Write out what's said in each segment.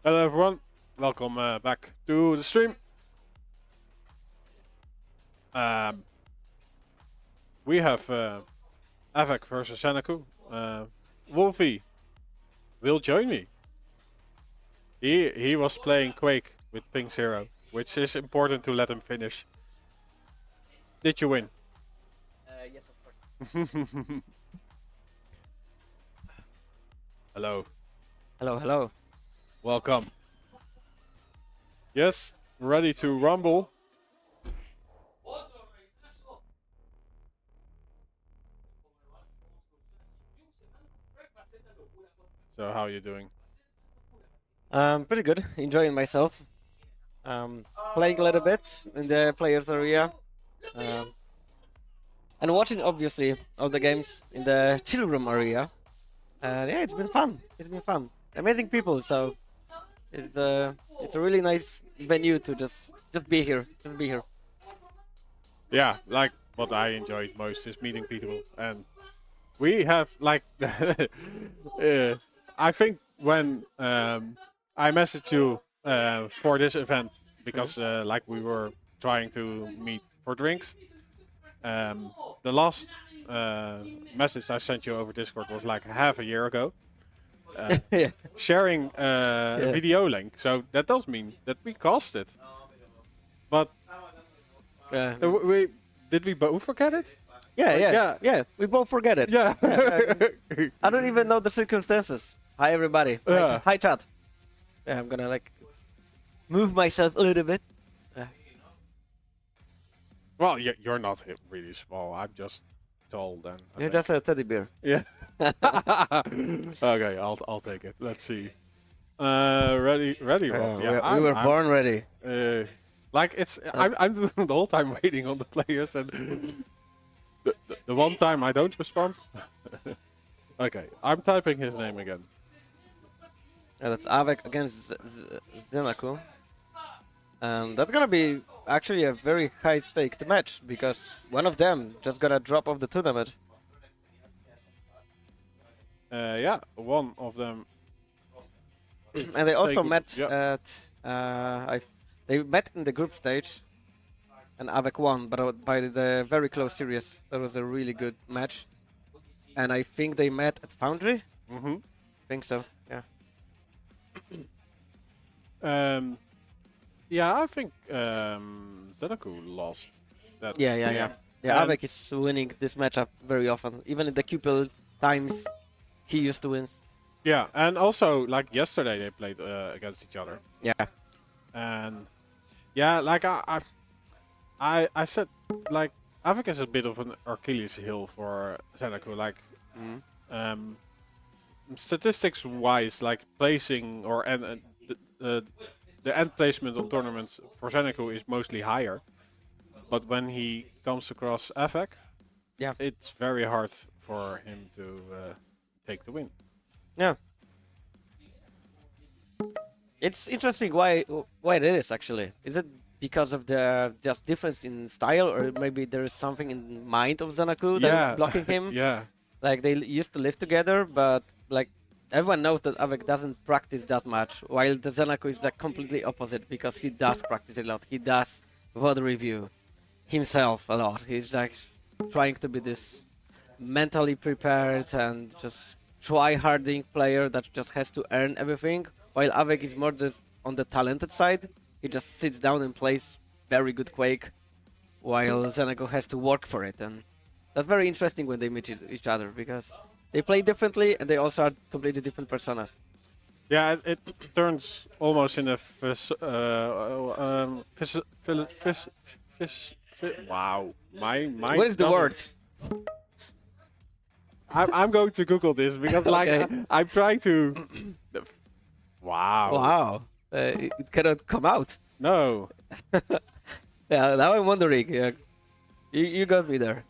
Hello everyone, welcome back to the stream. We have Av3k versus ZenAku. Wolfie will join me. He was playing Quake with ping 0, which is important to let him finish. Did you win? Yes, of course. Hello. Hello, hello. Welcome. Yes, ready to rumble. So how are you doing? Pretty good. Enjoying myself. Playing a little bit in the players area. And watching, obviously, all the games in the chill room area. Yeah, it's been fun. It's been fun. Amazing people, so it's a really nice venue to just be here. Just be here. Yeah, like what I enjoyed most is meeting people, and we have like I think when I messaged you for this event because like we were trying to meet for drinks. The last message I sent you over Discord was like half a year ago. Yeah. Sharing a video link, so that does mean that we caused it. But we both forget it? Yeah. We both forget it. Yeah. I don't even know the circumstances. Hi, everybody. Yeah. Hi, chat. Yeah, I'm gonna like move myself a little bit. Well, you're not really small. I'm just tall then. You're just a teddy bear. Yeah. Okay, I'll take it. Let's see. Ready, Rob. We were born ready. Like it's I'm the whole time waiting on the players, and the one time I don't respond. Okay, I'm typing his name again. That's Av3k against ZenAku. That's gonna be actually a very high staked match because one of them just got a drop of the tournament. Yeah, one of them. And they also good. met Yeah. at they met in the group stage, and Av3k won, but by the very close series. That was a really good match, and I think they met at Foundry. Mm-hmm. Think so. Yeah. Yeah, I think ZenAku lost that. Yeah. Av3k is winning this matchup very often, even in the QPL times he used to win. Yeah, and also like yesterday they played against each other. Yeah. And yeah, like I said, like Av3k is a bit of an Achilles heel for ZenAku. Like, statistics wise, like placing or the end placement on tournaments for ZenAku is mostly higher. But when he comes across Av3k, Yeah. it's very hard for him to take the win. Yeah. It's interesting why it is actually. Is it because of the just difference in style, or maybe there is something in mind of ZenAku that is blocking him? Yeah. Like they used to live together, but like everyone knows that Av3k doesn't practice that much, while the ZenAku is like completely opposite because he does practice a lot. He does VOD review himself a lot. He's like trying to be this mentally prepared and just try-harding player that just has to earn everything, while Av3k is more just on the talented side. He just sits down and plays very good Quake, while ZenAku has to work for it, and that's very interesting when they meet each other because they play differently and they also are completely different personas. Yeah, it turns almost in a wow. My What is the word? I'm going to Google this because like Okay. I'm trying to. Wow. Wow. It cannot come out. No. Yeah, now I'm wondering. You got me there.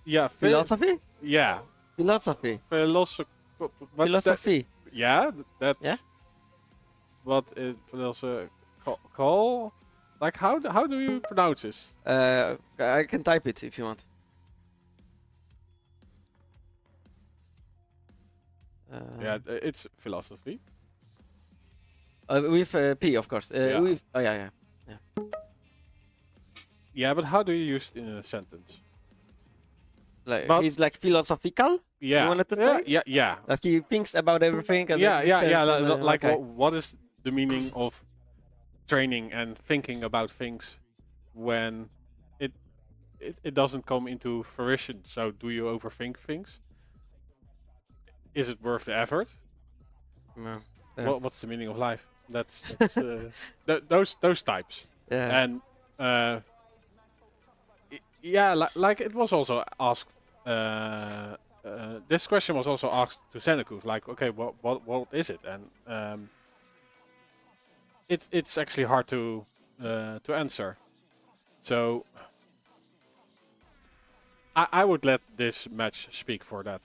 Yeah. Philosophy? Yeah. Philosophy. Philosophy. Yeah, that's. Yeah? What it call? Like how do you pronounce this? I can type it if you want. Yeah, it's philosophy. With P, of course. Yeah. With oh yeah. Yeah, but how do you use it in a sentence? Like But- he's like philosophical. Yeah. You wanted to yeah, say? yeah. That he thinks about everything. And Yeah. existence and, Like, okay. what is the meaning of training and thinking about things when it doesn't come into fruition? So, do you overthink things? Is it worth the effort? Yeah. Yeah. What's the meaning of life? That's those types. Yeah. And yeah, like it was also asked. This question was also asked to ZenAku. Like, okay, what is it? And it's actually hard to answer. So I would let this match speak for that.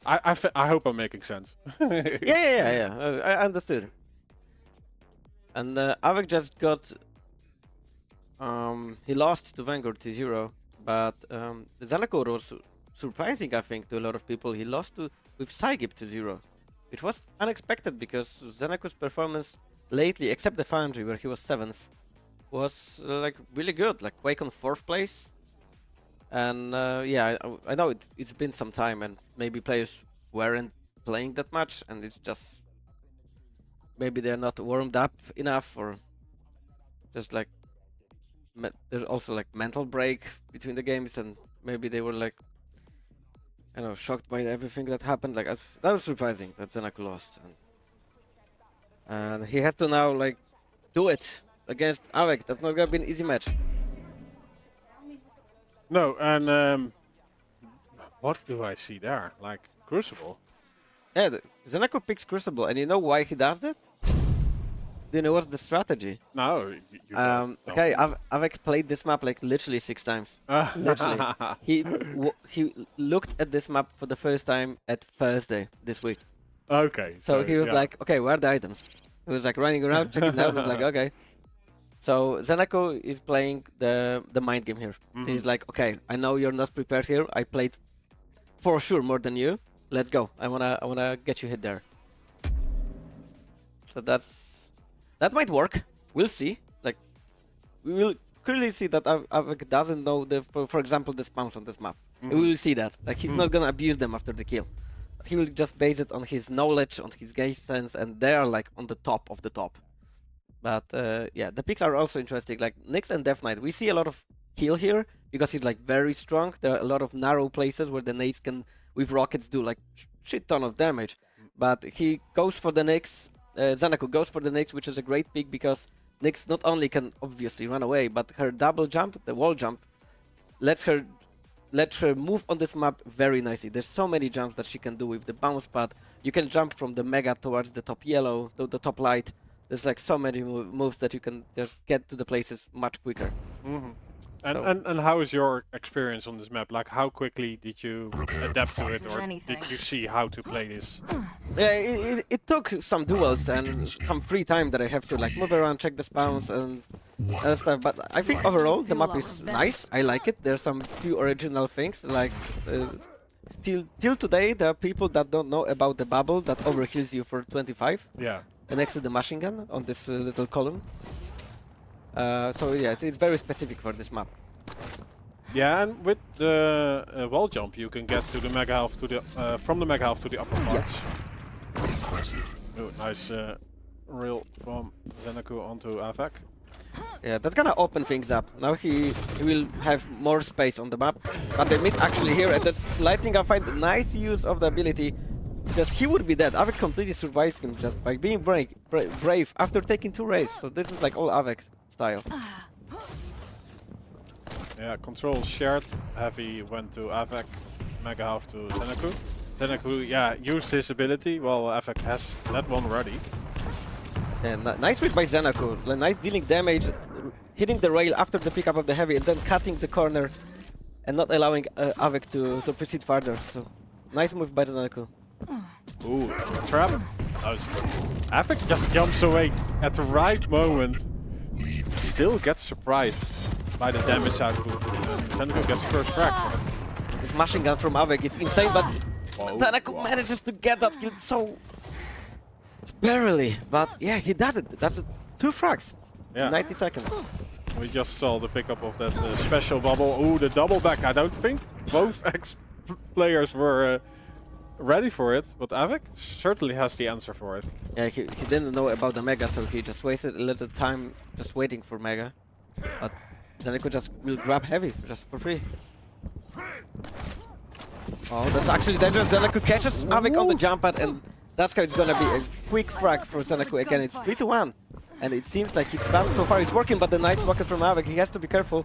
I hope I'm making sense. Yeah. I understood. And Av3k just got. He lost to vengeurR 2-0, but ZenAku was surprising, I think, to a lot of people. He lost with psygib 2-0. It was unexpected because ZenAku's performance lately, except the Foundry where he was 7th, was like really good. Like Quake on 4th place. And yeah, I know it's been some time and maybe players weren't playing that much and it's just maybe they're not warmed up enough or just like there's also like mental break between the games and maybe they were like I don't know, shocked by everything that happened. Like that was surprising that ZenAku lost and he had to now like do it against Av3k. That's not gonna be an easy match. No, and what do I see there? Like Crucible. Yeah, ZenAku picks Crucible, and you know why he does that? Do you know what's the strategy? No, you don't. Okay, Av3k played this map like literally 6 times. Literally, he looked at this map for the first time at Thursday this week. Okay. So he was yeah. like, okay, where are the items? He was like running around checking it out. He was like, okay. So ZenAku is playing the mind game here. He's like, okay, I know you're not prepared here. I played for sure more than you. Let's go. I wanna get you hit there. So that might work. We'll see. Like we will clearly see that Av3k doesn't know for example the spawns on this map. We will see that. Like he's not gonna abuse them after the kill. He will just base it on his knowledge, on his game sense, and they are like on the top of the top. But yeah, the picks are also interesting. Like Nyx and Death Knight, we see a lot of heal here because he's like very strong. There are a lot of narrow places where the nades can, with rockets, do like shit ton of damage. But he goes for the Nyx. ZenAku goes for the Nyx, which is a great pick because Nyx not only can obviously run away, but her double jump, the wall jump, lets her move on this map very nicely. There's so many jumps that she can do with the bounce pad. You can jump from the mega towards the top yellow, to the top light. There's like so many moves that you can just get to the places much quicker. And how is your experience on this map? Like, how quickly did you adapt to it, or did you see how to play this? Yeah, it took some duels and some free time that I have to like move around, check the spawns and stuff. But I think overall the map is nice. I like it. There's some few original things. Like till today, there are people that don't know about the bubble that overheals you for 25. Yeah. Next to the machine gun on this little column. So yeah, it's very specific for this map. Yeah, and with the wall jump, you can get to the mega half to the from the mega half to the upper parts. Oh, nice reel from ZenAku onto Av3k. Yeah, that's gonna open things up. Now he will have more space on the map. But the mid actually here, and that's lighting up. Find nice use of the ability. Because he would be dead. Av3k completely survives him just by being brave after taking 2 raids. So this is like all Av3k style. Yeah, control shared. Heavy went to Av3k, mega half to ZenAku. ZenAku, yeah, used his ability. Well, Av3k has that one ready. And nice read by ZenAku. Nice dealing damage, hitting the rail after the pickup of the heavy, and then cutting the corner and not allowing Av3k to proceed further. So nice move by ZenAku. Ooh, trap. Av3k just jumps away at the right moment. Still gets surprised by the damage output. ZenAku gets first frag. This machine gun from Av3k is insane, but ZenAku manages to get that kill so barely, but yeah, he does it. That's 2 frags. Yeah. 90 seconds. We just saw the pickup of that special bubble. Ooh, the double back. I don't think both players were ready for it, but Av3k certainly has the answer for it. Yeah, he didn't know about the Mega, so he just wasted a little time just waiting for Mega. But ZenAku just will grab heavy, just for free. Oh, that's actually dangerous. ZenAku catches Av3k on the jump pad, and that's how it's gonna be a quick frag for ZenAku. Again, it's 3-1. And it seems like his plan so far is working, but the nice rocket from Av3k, he has to be careful.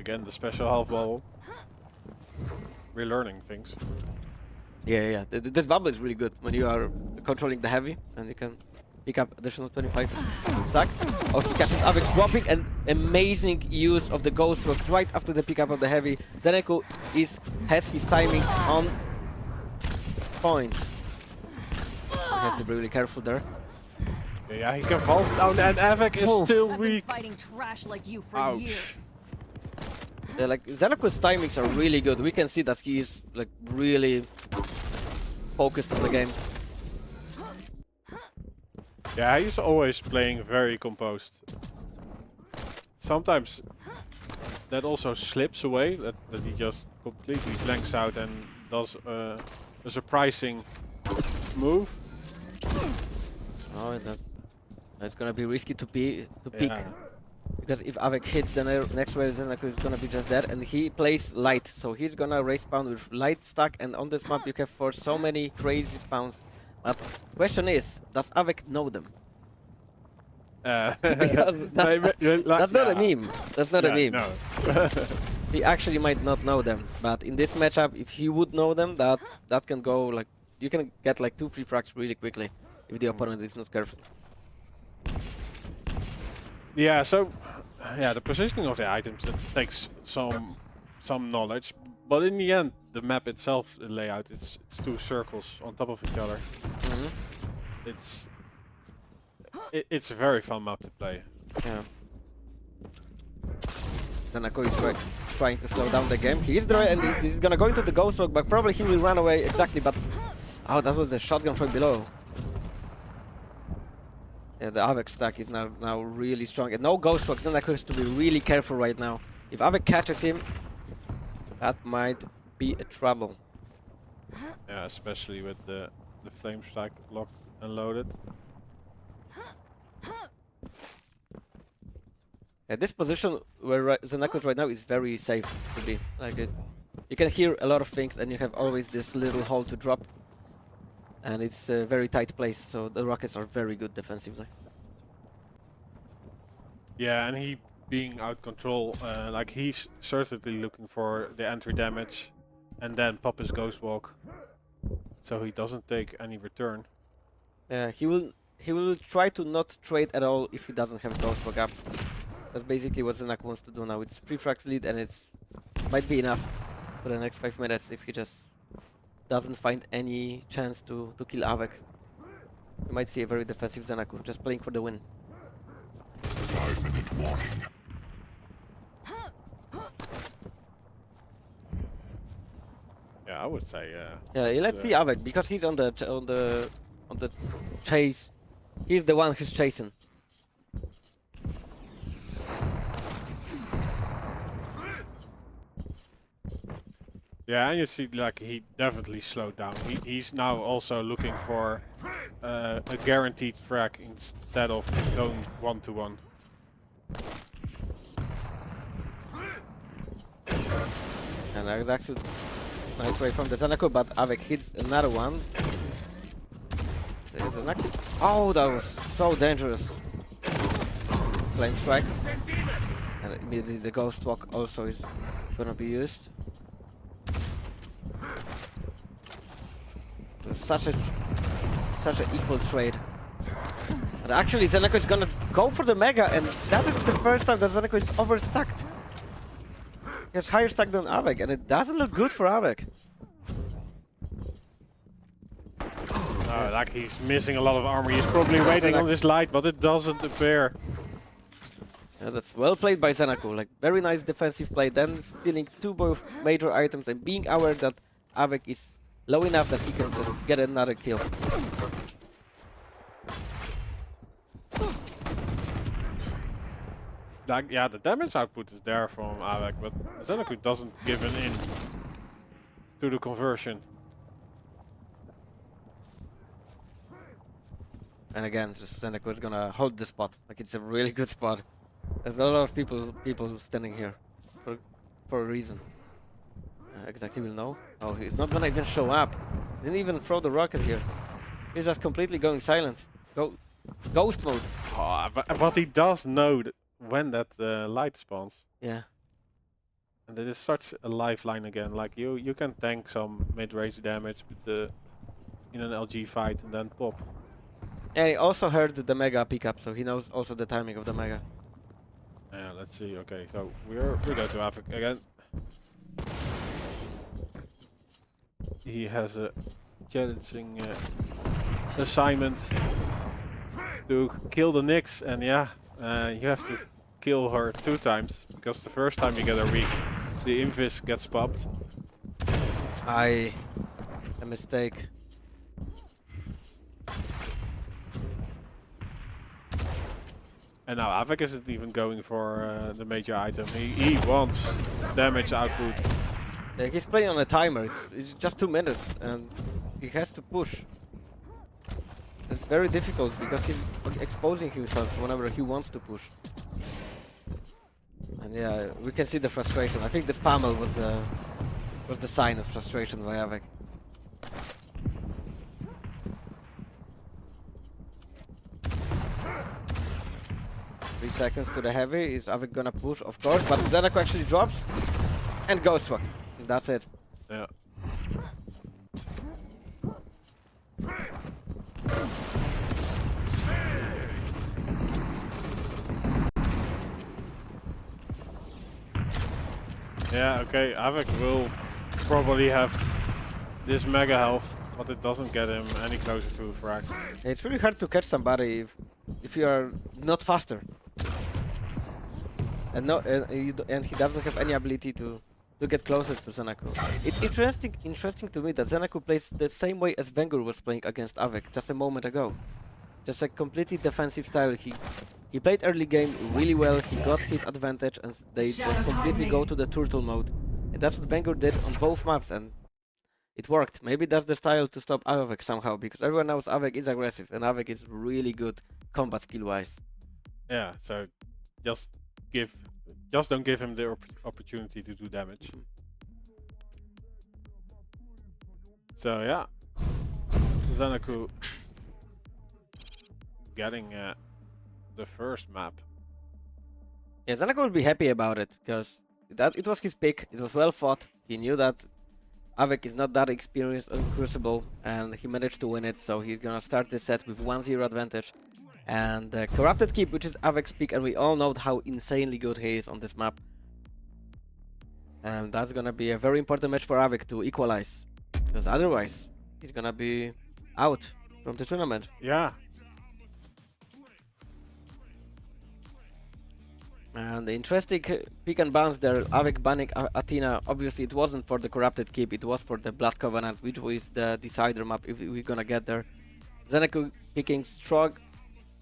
Again, the special half bubble. We're learning things. Yeah. This bubble is really good when you are controlling the heavy, and you can pick up additional 25 stack. Oh, he catches Av3k dropping an amazing use of the ghost rock right after the pickup of the heavy. ZenAku has his timings on point. He has to be really careful there. Yeah, he can fall down, and Av3k is still weak. Fighting trash like you for Ouch. years. Yeah, like ZenAku's timings are really good. We can see that he is like really focused on the game. Yeah, he's always playing very composed. Sometimes that also slips away, that he just completely blanks out and does a surprising move. Oh, that's gonna be risky to pick. Yeah. Because if Av3k hits, then next wave ZenAku is gonna be just dead, and he plays light, so he's gonna respawn with light stack, and on this map you have for so many crazy spawns. But question is, does Av3k know them? Because that's not a meme. That's not a meme. No. He actually might not know them, but in this matchup, if he would know them, that can go like you can get like 2-3 frags really quickly if the opponent is not careful. Yeah, so the positioning of the items, that takes some knowledge, but in the end, the map itself, the layout, it's 2 circles on top of each other. It's a very fun map to play. Yeah. ZenAku is trying to slow down the game. He is there, and he's gonna go into the ghost rock, but probably he will run away exactly. But oh, that was a shotgun from below. Yeah, the Av3k stack is now really strong. And no ghost rock. ZenAku has to be really careful right now. If Av3k catches him, that might be a trouble. Yeah, especially with the flame stack locked and loaded. Yeah, this position where ZenAku is right now is very safe to be. Like you can hear a lot of things, and you have always this little hole to drop. And it's a very tight place, so the rockets are very good defensively. Yeah, and he being out control, like he's certainly looking for the entry damage, and then pop his ghost walk, so he doesn't take any return. Yeah, he will try to not trade at all if he doesn't have ghost walk up. That's basically what ZenAku wants to do now. It's 3 frags lead, and it's might be enough for the next 5 minutes if he just doesn't find any chance to kill Av3k. You might see a very defensive ZenAku, just playing for the win. 5-minute warning. Yeah, I would say Yeah, let's see Av3k because he's on the chase. He's the one who's chasing. Yeah, and you see, like, he definitely slowed down. He's now also looking for a guaranteed frag instead of going 1-to-1. And that was actually nice way from the ZenAku, but Av3k hits another one. Oh, that was so dangerous. Flame strike. And immediately the ghost walk also is gonna be used. Such an equal trade. But actually ZenAku is gonna go for the Mega, and that is the first time that ZenAku is overstacked. He has higher stack than Av3k, and it doesn't look good for Av3k. Like he's missing a lot of armor. He's probably waiting on this light, but it doesn't appear. Yeah, that's well played by ZenAku. Like very nice defensive play. Then stealing two both major items and being aware that Av3k is low enough that he can just get another kill. Like, yeah, the damage output is there from Av3k, but ZenAku doesn't give an in to the conversion. And again, just ZenAku is gonna hold the spot. Like it's a really good spot. There's a lot of people standing here for a reason. Exactly, will know. Oh, he's not gonna even show up. Didn't even throw the rocket here. He's just completely going silent. Ghost mode. Oh, but he does know when that light spawns. Yeah. And it is such a lifeline again. Like you can tank some mid-range damage with in an LG fight and then pop. Yeah, he also heard the mega pickup, so he knows also the timing of the mega. Yeah, let's see. Okay, so we go to Av3k again. He has a challenging assignment to kill the Nyx, and yeah, you have to kill her 2 times because the first time you get a weak, the invis gets popped. A mistake. And now Av3k isn't even going for the major item. He wants damage output. Yeah, he's playing on a timer. It's just 2 minutes, and he has to push. It's very difficult because he's exposing himself whenever he wants to push. And yeah, we can see the frustration. I think this pummel was the sign of frustration by Av3k. 3 seconds to the heavy. Is Av3k gonna push? Of course, but ZenAku actually drops and goes for. That's it. Yeah. Yeah, okay, Av3k will probably have this mega health, but it doesn't get him any closer to a frag. It's really hard to catch somebody if you are not faster. And and he doesn't have any ability to get closer to ZenAku. It's interesting to me that ZenAku plays the same way as vengeurR was playing against Av3k just a moment ago. Just a completely defensive style. He played early game really well, he got his advantage, and they just completely go to the turtle mode. And that's what vengeurR did on both maps, and it worked. Maybe that's the style to stop Av3k somehow, because everyone knows Av3k is aggressive, and Av3k is really good combat skill-wise. Yeah, so just don't give him the opportunity to do damage. So yeah, ZenAku getting the first map. Yeah, ZenAku will be happy about it, because it was his pick, it was well fought, he knew that Av3k is not that experienced on Crucible, and he managed to win it, so he's gonna start this set with 1-0 advantage. And Corrupted Keep, which is Av3k's pick, and we all know how insanely good he is on this map. And that's gonna be a very important match for Av3k to equalize, because otherwise he's gonna be out from the tournament. Yeah. And the interesting pick and bounce there, Av3k banning Athena. Obviously it wasn't for the Corrupted Keep, it was for the Blood Covenant, which is the decider map if we're gonna get there. ZenAku picking Strogg,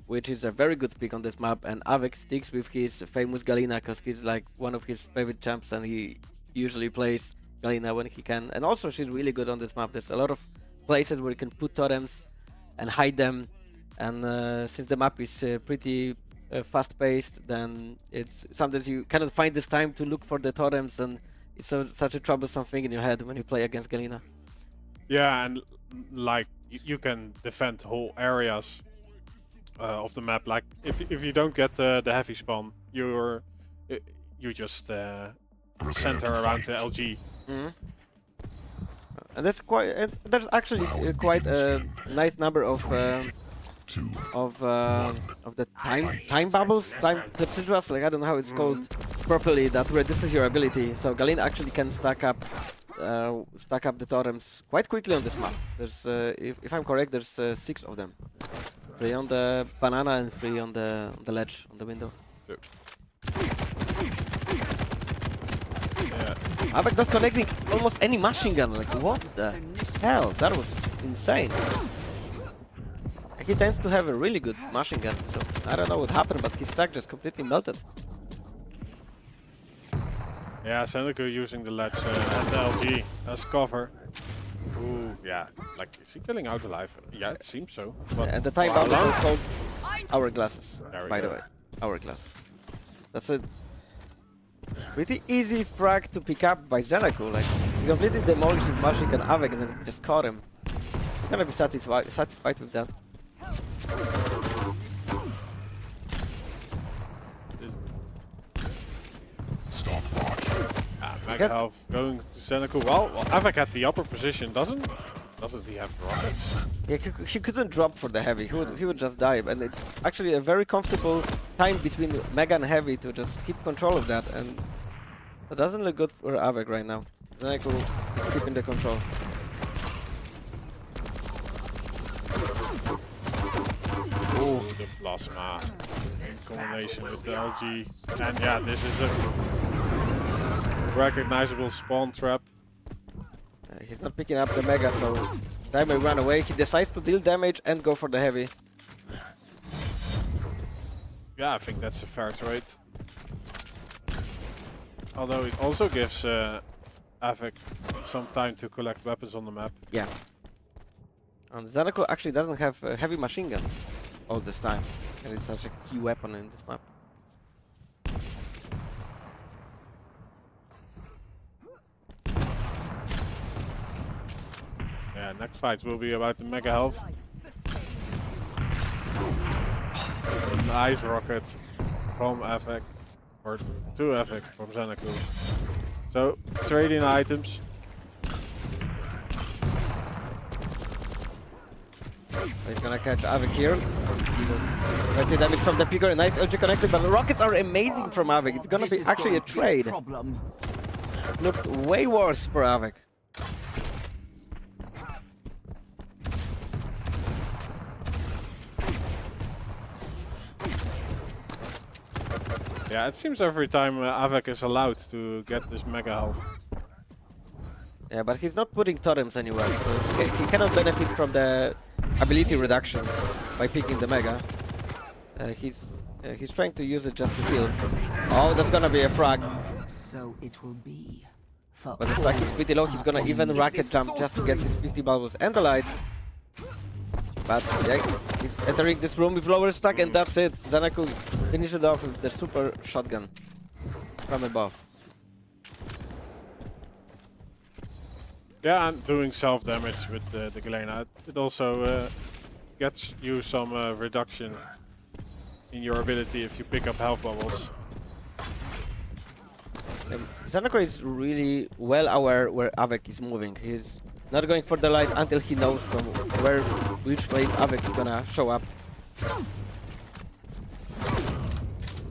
which is a very good pick on this map, and Av3k sticks with his famous Galena because he's like one of his favorite champs, and he usually plays Galena when he can. And also she's really good on this map. There's a lot of places where you can put totems and hide them, and since the map is pretty fast-paced, then it's sometimes you cannot find this time to look for the totems, and it's such a troublesome thing in your head when you play against Galena. Yeah, and like you can defend whole areas of the map. Like if you don't get the heavy spawn, you just center around the LG. And that's quite. There's actually quite a nice number of the time bubbles, time clepsydras. Like I don't know how it's called properly. That reduces your ability. So Galena actually can stack up the totems quite quickly on this map. There's, if I'm correct, there's 6 of them. 3 on the banana and 3 on the ledge, on the window. Yeah. Av3k not connecting almost any machine gun. Like, what the hell? That was insane. He tends to have a really good machine gun, so I don't know what happened, but his stack just completely melted. Yeah, ZenAku using the ledge and the LG as cover. Ooh, yeah. Like, is he killing out alive? Yeah, it seems so. But And the time for how bound long? called hourglasses, There we by go. the way. Hourglasses. That's a pretty easy frag to pick up by ZenAku. Like, he completely demolished his machine gun Av3k and then just caught him. He's gonna be satisfied with that. Mega health going to ZenAku. Well, Av3k at the upper position, doesn't he have rockets? Yeah, he couldn't drop for the heavy. He would just die, and it's actually a very comfortable time between Mega and heavy to just keep control of that, and that doesn't look good for Av3k right now. ZenAku is keeping the control. Ooh, the plasma in combination with the LG, and yeah, this is a recognizable spawn trap. He's not picking up the Mega, so time will run away. He decides to deal damage and go for the heavy. Yeah, I think that's a fair trade. Although it also gives Av3k some time to collect weapons on the map. Yeah. And ZenAku actually doesn't have a heavy machine gun all this time, and it's such a key weapon in this map. Yeah, next fights will be about the Mega health. Nice rocket from Av3k, or to Av3k from ZenAku. So, trading items. He's gonna catch Av3k here. 20 damage from the picker, nice LG connected, but the rockets are amazing from Av3k. It's gonna be actually a trade. Looked way worse for Av3k. Yeah, it seems every time Av3k is allowed to get this Mega health. Yeah, but he's not putting totems anywhere, so he cannot benefit from the ability reduction by picking the Mega. He's trying to use it just to heal. Oh, that's gonna be a frag. So it will be. But the stack is pretty low. He's gonna even rocket jump just to get his 50 bubbles and the light. But yeah, he's entering this room with lower stack, and that's it. ZenAku finished it off with the super shotgun from above. Yeah, and doing self-damage with the Galena. It also gets you some reduction in your ability if you pick up health bubbles. ZenAku is really well aware where Av3k is moving. He's not going for the light until he knows from which place Av3k is gonna show up.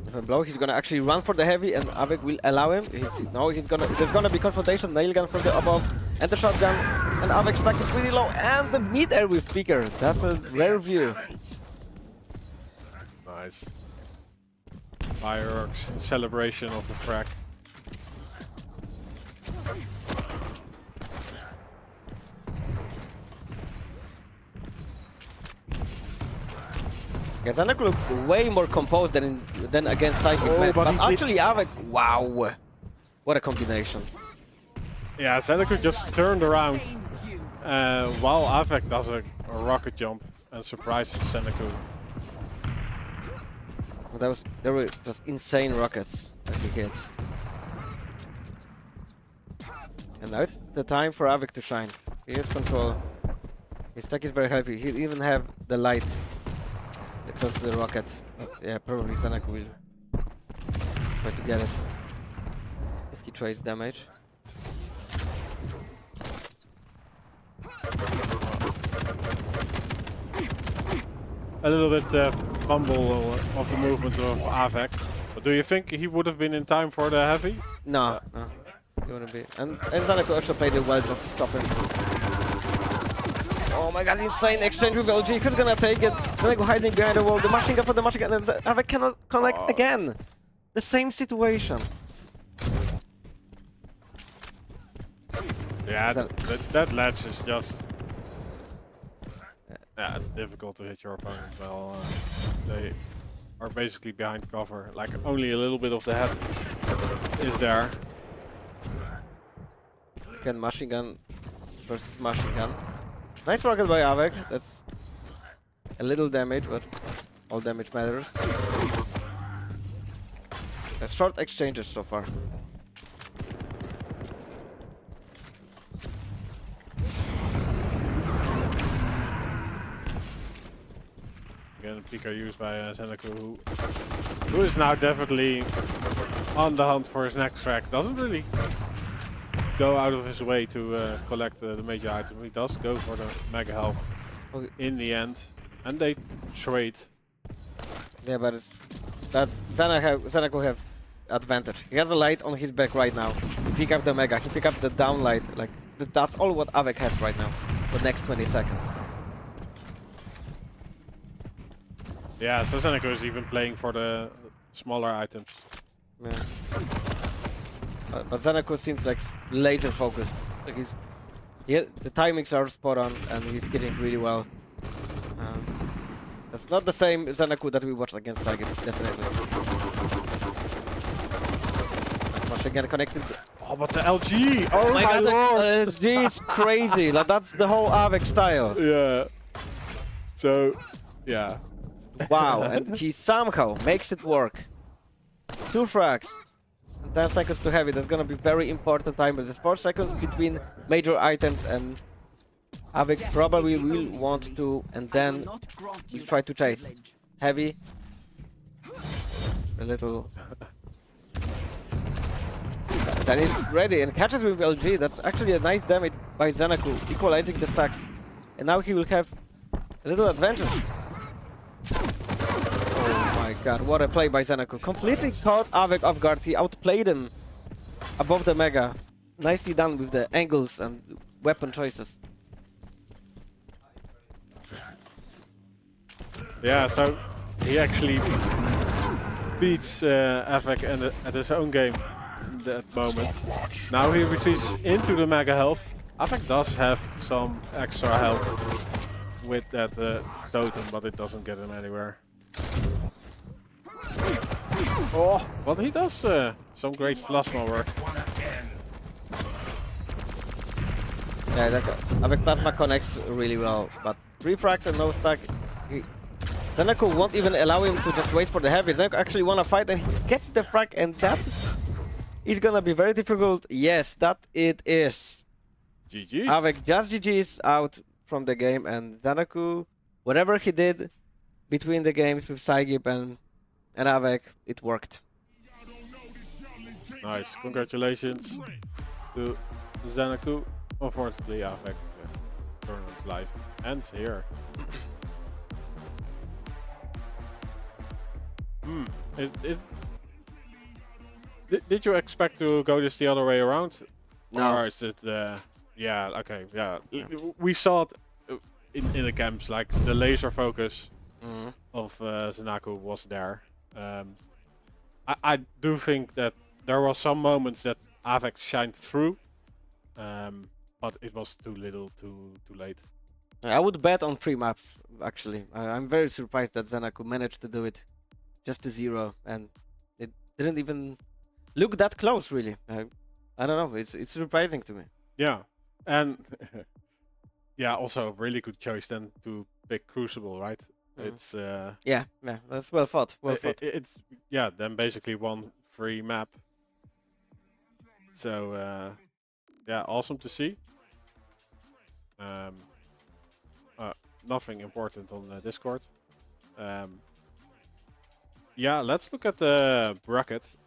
If I blow, he's gonna actually run for the heavy, and Av3k will allow him. There's gonna be confrontation, nail gun from the above, and the shotgun, and Av3k stack is pretty low, and the mid-air with speaker. That's a rare view. Nice. Fireworks in celebration of the frag. Yeah, ZenAku looks way more composed than against psygib, but actually Av3k, wow, what a combination. Yeah, ZenAku just turned around while Av3k does a rocket jump and surprises ZenAku. There were just insane rockets that he hit. And now it's the time for Av3k to shine. He has control. His stack is very heavy. He even have the light close to the rocket. But yeah, probably ZenAku will try to get it if he trades damage. A little bit fumble of the movement of Av3k. But do you think he would have been in time for the heavy? No, no. He wouldn't be. And ZenAku also played it well just to stop him. Oh my god, insane exchange with LG. Who's gonna take it? ZenAku hiding behind the wall. The machine gun for the machine gun. And Av3k cannot connect again. the same situation. Yeah, So- that ledge is just... Yeah, it's difficult to hit your opponent well. They are basically behind cover. Like, only a little bit of the head is there. Again, machine gun versus machine gun. Nice rocket by Av3k. That's a little damage, but all damage matters. Short exchanges so far. Again, PK used by ZenAku, who is now definitely on the hunt for his next track. Doesn't really go out of his way to collect the major item. He does go for the mega health Okay. in the end, and they trade. Yeah, but it's, that ZenAku have advantage. He has a light on his back right now. He pick up the mega. He pick up the down light. Like that's all what Av3k has right now for the next 20 seconds. Yeah, so ZenAku is even playing for the smaller items. Yeah. But ZenAku seems like laser focused. Like the timings are spot on, and he's getting really well. That's not the same ZenAku that we watched against psygib, definitely. Once again connected. Oh, but the LG! Oh my my god, lord! LG is crazy. Like that's the whole Av3k style. Yeah. So, yeah. Wow, and he somehow makes it work. 2 frags. 10 seconds to have it. That's gonna be very important time. There's 4 seconds between major items, and Av3k probably will want to, and then we'll try to chase. Heavy. A little. Then he's ready and catches with LG. That's actually a nice damage by ZenAku, equalizing the stacks. And now he will have a little advantage. Oh my god, what a play by ZenAku. Completely caught Av3k off guard. He outplayed him above the mega. Nicely done with the angles and weapon choices. Yeah, so he actually beats Av3k at his own game in that moment. Now he retreats into the mega health. Av3k does have some extra health with that totem, but it doesn't get him anywhere. Oh, but he does some great plasma work. Yeah, Av3k plasma connects really well, but 3 frags and no stack. ZenAku won't even allow him to just wait for the heavy. ZenAku actually wanna fight, and he gets the frag, and that is gonna be very difficult. Yes, that it is. GG's. Av3k just GG's out from the game, and ZenAku, whatever he did between the games with psygib and Av3k, it worked. Nice, congratulations to ZenAku. Unfortunately, Av3k tournament life ends here. Did you expect to go this the other way around? No. Or is it, yeah, okay, yeah. We saw it in the camps, like the laser focus of ZenAku was there. I do think that there were some moments that Av3k shined through, but it was too little, too late. I would bet on 3 maps, actually. I'm very surprised that ZenAku managed to do it just to 0, and it didn't even look that close, really. I don't know, it's surprising to me. Yeah, and yeah, also really good choice then to pick Crucible, right? It's Yeah, that's well thought. Well thought. it's yeah, then basically one free map. So yeah, awesome to see. Nothing important on the Discord. Yeah, let's look at the bracket.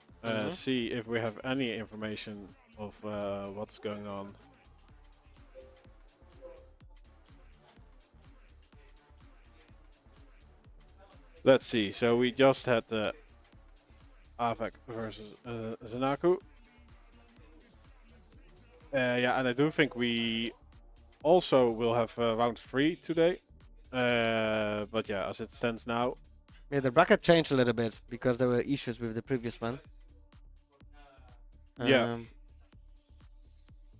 See if we have any information of what's going on. Let's see. So we just had the Av3k versus ZenAku. Yeah, and I do think we also will have round 3 today. But yeah, as it stands now, Yeah, the bracket changed a little bit because there were issues with the previous one. Yeah.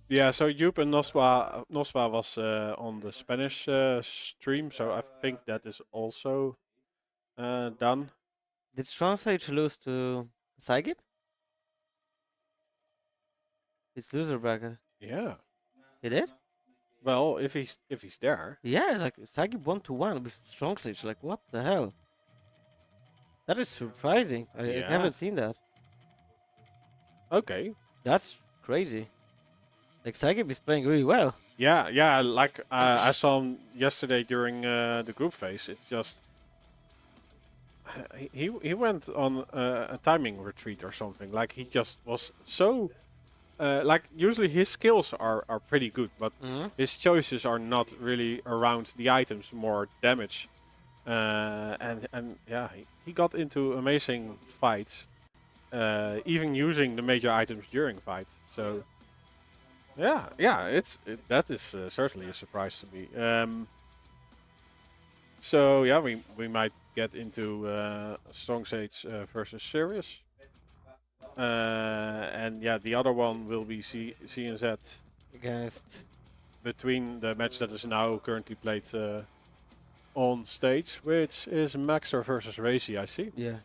Yeah, so Joop and Nosfa was on the Spanish stream, so I think that is also done. Did Strongsage lose to psygib? It's loser bracket. Yeah. He did? Well, if he's there. Yeah, like psygib 1-1 with Strongsage. Like, what the hell? That is surprising. I Yeah. haven't seen that. Okay. That's crazy. Like, psygib is playing really well. Yeah, yeah. Like I saw him yesterday during the group phase. It's just he went on a timing retreat or something. Like he just was so. Like usually his skills are pretty good, but his choices are not really around the items, more damage. And yeah, he got into amazing fights, even using the major items during fights. So yeah, that is certainly a surprise to me. So yeah, we might get into Strongsage versus Sirius. And yeah, the other one will be CNZ Against between the match that is now currently played on stage, which is maxter versus RAISY, I see. yeah.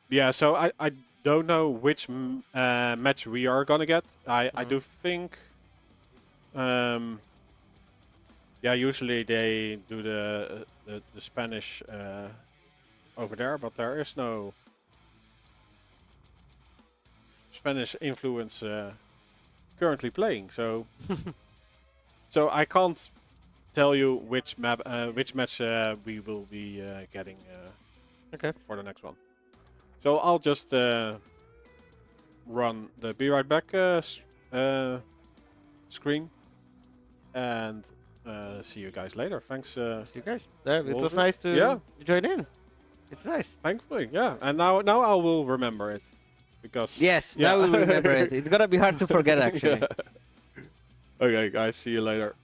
Yeah, so I don't know which match we are gonna get. I do think yeah, usually they do the Spanish over there, but there is no Spanish influence currently playing, so so I can't tell you which match we will be getting Okay. for the next one. So I'll just run the be right back screen and see you guys later. Thanks. See you guys. It was Wolfie. nice to Yeah. join in. It's nice. Thankfully, yeah. And now I will remember it because Yes, yeah. now we remember it. It's gonna be hard to forget actually. Yeah. Okay, guys. See you later.